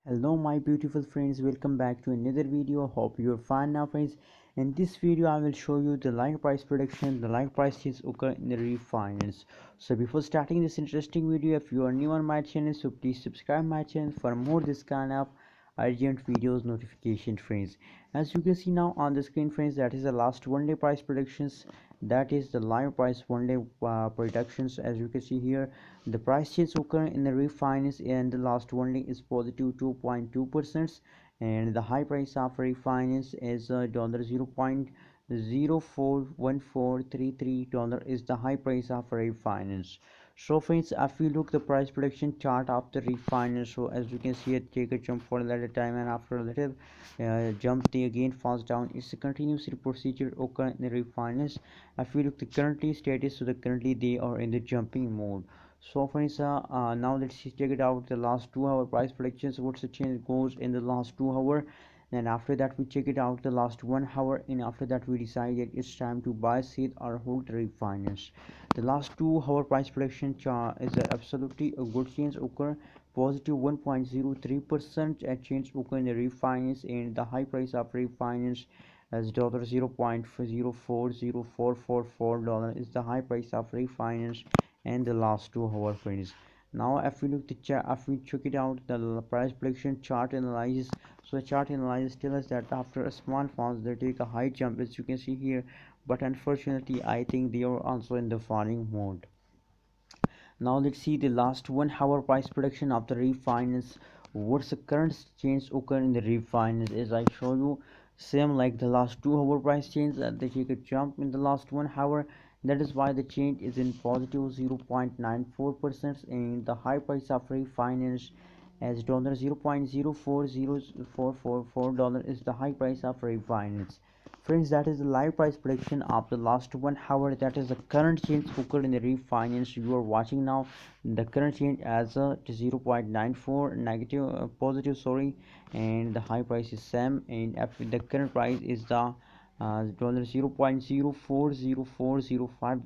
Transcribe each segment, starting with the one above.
Hello my beautiful friends, welcome back to another video. Hope you're fine now friends. In this video I will show you the live price prediction, the live prices occur in the Reef Finance. So before starting this interesting video, if you are new on my channel, so please subscribe my channel for more this kind of urgent videos notification friends. As you can see now on the screen friends, that is the last one day price predictions, that is the live price one day predictions. As you can see here, the price change occur in the refinance and the last one day is positive 2.2%, and the high price of refinance is dollar 0.041433 dollar is the high price of refinance. So friends, if you look the price prediction chart of the refinance, so as you can see it take a jump for a little time, and after a little jump they again falls down. It's a continuous procedure occur in the refinance. If you look the currently status, so the currently they are in the jumping mode. So friends, now let's check it out the last 2 hour price predictions. What's the change goes in the last 2 hour, and after that we check it out the last 1 hour, and after that we decide that it's time to buy, sell or hold refinance. The last 2 hour price prediction chart is absolutely a good change occur, positive 1.03% at change occur in the refinance, and the high price of refinance as dollar 0.040444 dollar is the high price of refinance and the last 2 hour friends. Now if we look the chart, if we check it out the price prediction chart analysis, so the chart analysis tells us that after a small falls they take a high jump, as you can see here, but unfortunately I think they are also in the falling mode. Now let's see the last 1 hour price prediction of the refinance. What's the current change occur in the refinance? As I show you, same like the last 2 hour price change, they take a jump in the last 1 hour. That is why the change is in positive 0.94%, and the high price of refinance as dollar 0.040444 dollar is the high price of refinance. Friends, that is the live price prediction of the last 1 hour. That is the current change occurred in the refinance you are watching now. The current change as a 0.94 negative positive, sorry, and the high price is same, and the current price is the dollar 0.040405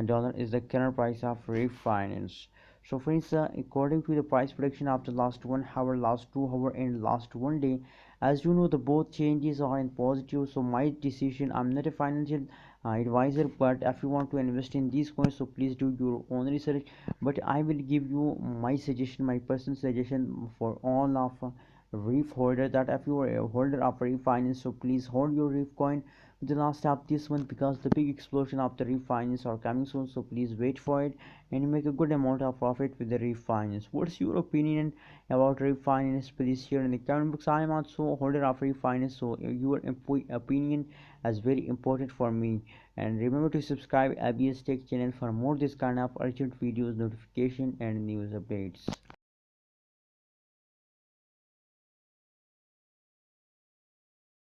dollar is the current price of refinance. So friends, according to the price prediction of the last 1 hour, last 2 hour and last one day, as you know the both changes are in positive. So my decision, I'm not a financial advisor, but if you want to invest in these coins, so please do your own research, but I will give you my suggestion, my personal suggestion for all of Reef holder, that if you are a holder of refinance, so please hold your Reef coin with the last of this month, because the big explosion of the refinance are coming soon. So please wait for it and make a good amount of profit with the refinance. What's your opinion about refinance? Please share in the comment box. I am also holder of refinance, so your opinion is very important for me. And remember to subscribe ABS Tech channel for more this kind of urgent videos, notification and news updates.